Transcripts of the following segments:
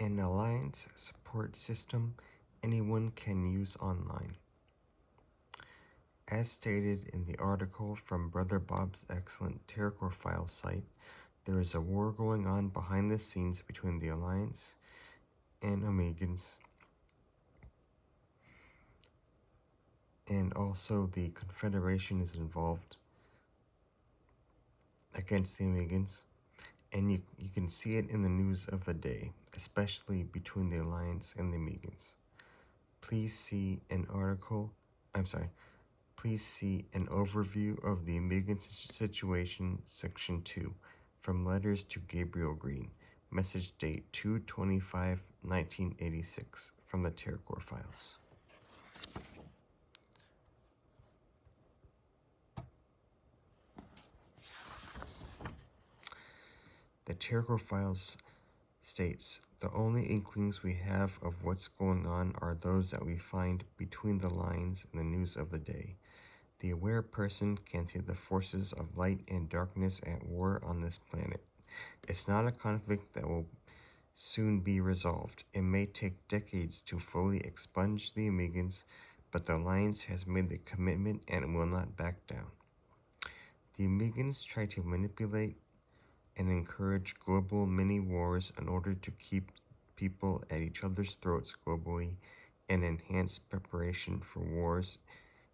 An alliance support system anyone can use online. As stated in the article from Brother Bob's excellent TerraCore file site, there is a war going on behind the scenes between the Alliance and Omegans, and also the Confederation is involved against the Omegans, and you can see it in the news of the day, especially between the Alliance and the Omegans. Please see an overview of the Omegan situation, Section 2, from Letters to Gabriel Green, message date 2/25/1986, from the TerraCore files. The TerraCore files states, the only inklings we have of what's going on are those that we find between the lines in the news of the day. The aware person can see the forces of light and darkness at war on this planet. It's not a conflict that will soon be resolved. It may take decades to fully expunge the Omegans, but the Alliance has made the commitment and will not back down. The Omegans try to manipulate and encourage global mini-wars in order to keep people at each other's throats globally and enhance preparation for wars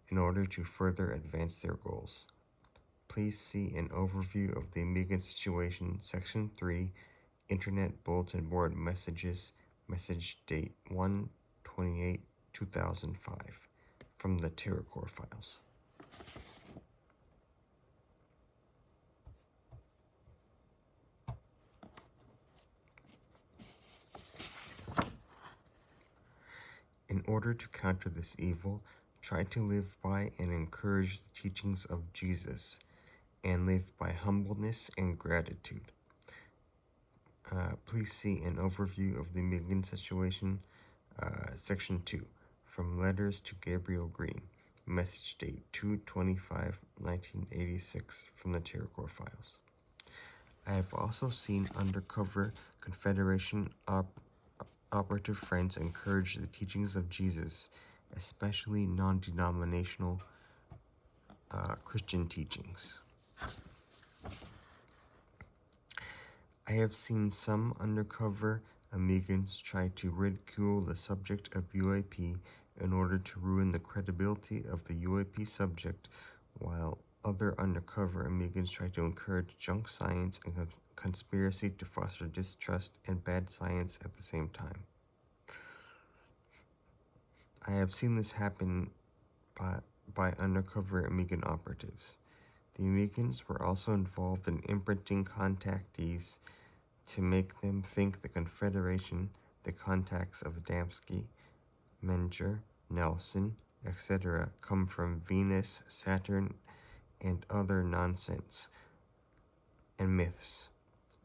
in order to further advance their goals. Please see an overview of the Omegan situation, Section 3, Internet Bulletin Board Messages, message date 1/28/2005, from the TerraCore files. In order to counter this evil, try to live by and encourage the teachings of Jesus, and live by humbleness and gratitude. Please see an overview of the Omegan situation, Section 2, from Letters to Gabriel Green, message date 2/25/1986, from the TerraCore files. I have also seen undercover Confederation operative friends encourage the teachings of Jesus, especially non-denominational Christian teachings. I have seen some undercover Omegans try to ridicule the subject of UAP in order to ruin the credibility of the UAP subject, while other undercover Omegans try to encourage junk science and conspiracy to foster distrust and bad science at the same time. I have seen this happen by undercover Omegan operatives. The Omegans were also involved in imprinting contactees to make them think the Confederation, the contacts of Adamski, Menger, Nelson, etc., come from Venus, Saturn, and other nonsense and myths,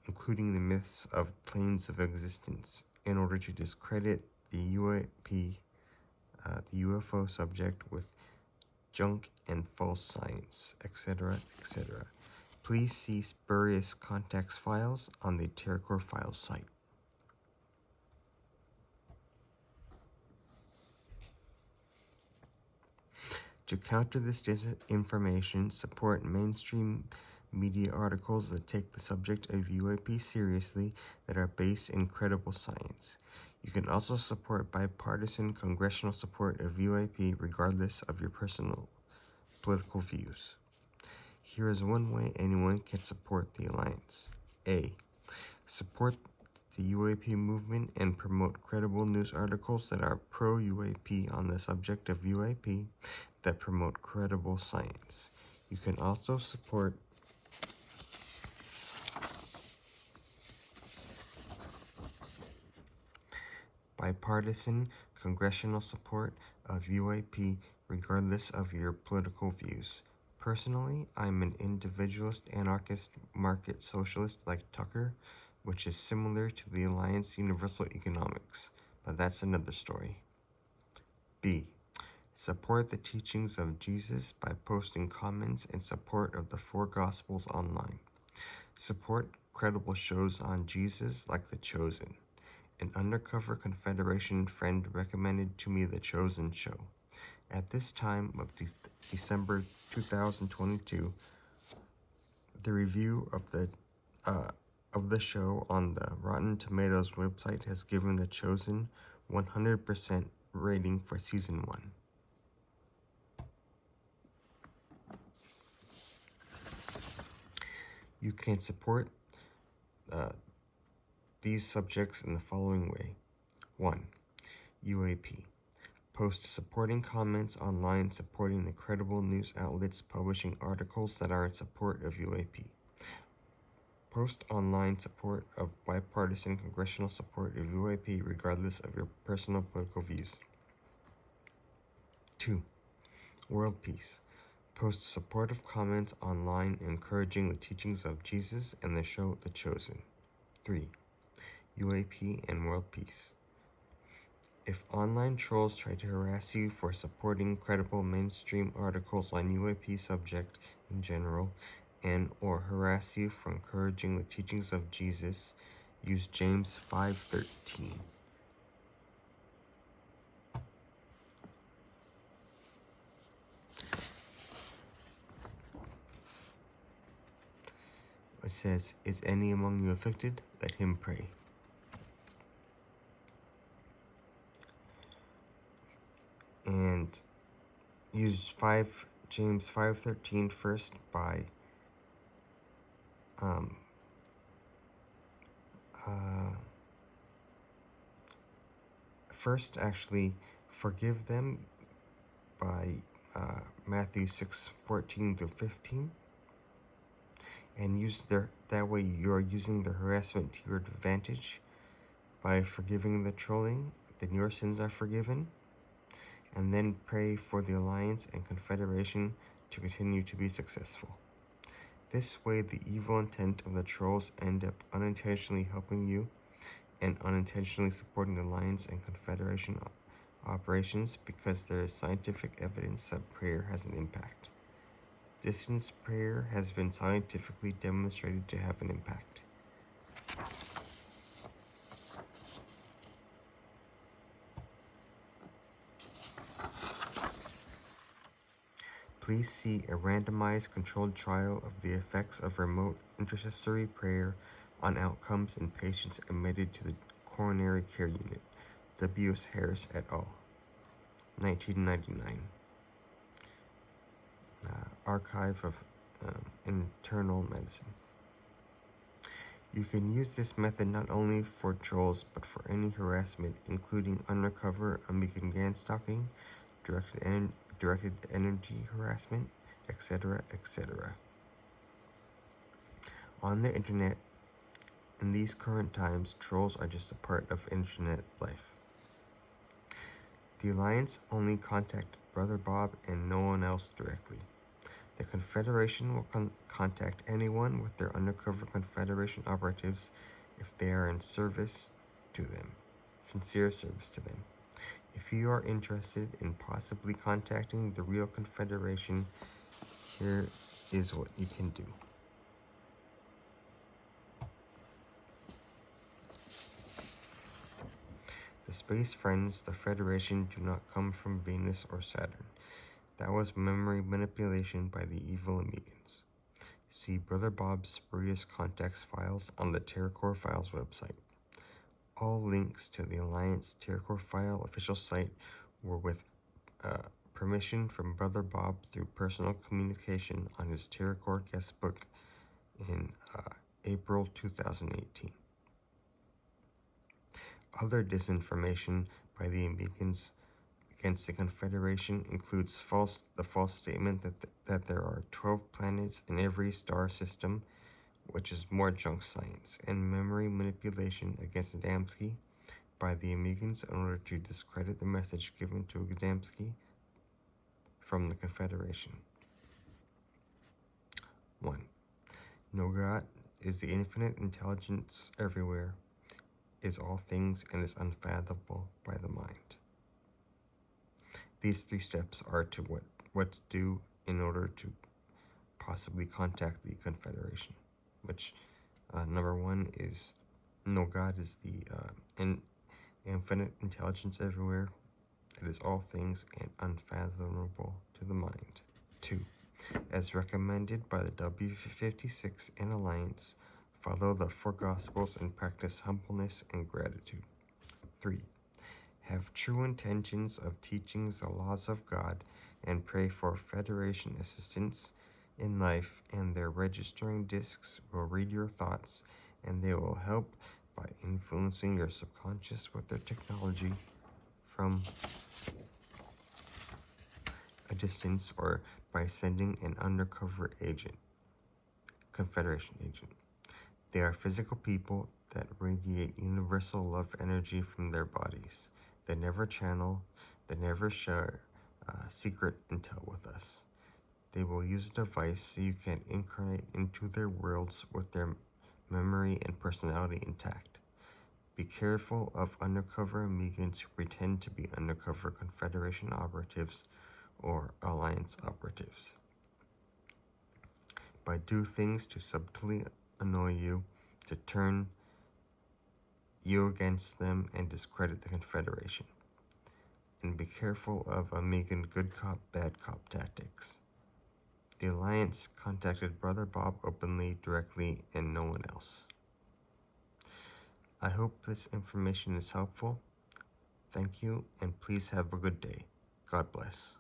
including the myths of planes of existence, in order to discredit the UAP, the UFO subject with junk and false science, etc., etc. Please see spurious contacts files on the TerraCore files site. To counter this disinformation, support mainstream media articles that take the subject of UAP seriously, that are based in credible science. You can also support bipartisan congressional support of UAP regardless of your personal political views. Here is one way anyone can support the Alliance. A. Support the UAP movement and promote credible news articles that are pro-UAP on the subject of UAP that promote credible science. You can also support bipartisan congressional support of UAP regardless of your political views. Personally, I'm an individualist, anarchist, market socialist like Tucker, which is similar to the Alliance Universal Economics, but that's another story. B. Support the teachings of Jesus by posting comments in support of the four Gospels online. Support credible shows on Jesus like The Chosen. An undercover Confederation friend recommended to me The Chosen show. At this time of December 2022, the review of the show on the Rotten Tomatoes website has given The Chosen 100% rating for season 1. You can support these subjects in the following way. 1. UAP. Post supporting comments online supporting the credible news outlets publishing articles that are in support of UAP. Post online support of bipartisan congressional support of UAP regardless of your personal political views. 2. World Peace. Post supportive comments online encouraging the teachings of Jesus and the show The Chosen. 3. UAP and World Peace. If online trolls try to harass you for supporting credible mainstream articles on UAP subject in general and or harass you for encouraging the teachings of Jesus, use James 5:13. It says, "Is any among you afflicted? Let him pray." And use James 5:13 first by forgive them by Matthew 6:14 through 15, and that way you're using the harassment to your advantage. By forgiving the trolling, then your sins are forgiven, and then pray for the alliance and confederation to continue to be successful. This way, the evil intent of the trolls end up unintentionally helping you and unintentionally supporting the alliance and confederation operations because there is scientific evidence that prayer has an impact. Distance prayer has been scientifically demonstrated to have an impact. Please see a randomized controlled trial of the effects of remote intercessory prayer on outcomes in patients admitted to the coronary care unit. W.S. Harris et al. 1999. Archive of Internal Medicine. You can use this method not only for trolls, but for any harassment, including undercover American stalking, directed energy harassment, etc., etc. On the internet, in these current times, trolls are just a part of internet life. The Alliance only contacted Brother Bob and no one else directly. The Confederation will contact anyone with their undercover Confederation operatives if they are in service to them, sincere service to them. If you are interested in possibly contacting the real Confederation, here is what you can do. The space friends, the Federation, do not come from Venus or Saturn. That was memory manipulation by the evil Amigans. See Brother Bob's spurious contacts files on the TerraCore Files website. All links to the Alliance TerraCore File official site were with permission from Brother Bob through personal communication on his TerraCore guest book in April 2018. Other disinformation by the Amigans against the Confederation includes the false statement that there are 12 planets in every star system, which is more junk science, and memory manipulation against Adamski by the Amigans in order to discredit the message given to Adamski from the Confederation. 1. Nogat is the infinite intelligence everywhere, is all things, and is unfathomable by the mind. These 3 steps are to what to do in order to possibly contact the Confederation, which number 1 is No, God is the infinite intelligence everywhere, that is all things and unfathomable to the mind. 2. As recommended by the W56 and Alliance, follow the four Gospels and practice humbleness and gratitude. 3. Have true intentions of teaching the laws of God and pray for Federation assistance in life, and their registering discs will read your thoughts, and they will help by influencing your subconscious with their technology from a distance or by sending an undercover agent, Confederation agent. They are physical people that radiate universal love energy from their bodies. They never channel, they never share secret intel with us. They will use a device so you can incarnate into their worlds with their memory and personality intact. Be careful of undercover Megans who pretend to be undercover Confederation operatives or Alliance operatives. By do things to subtly annoy you, to turn you against them and discredit the Confederation. And be careful of Megan good cop, bad cop tactics. The Alliance contacted Brother Bob openly, directly, and no one else. I hope this information is helpful. Thank you, and please have a good day. God bless.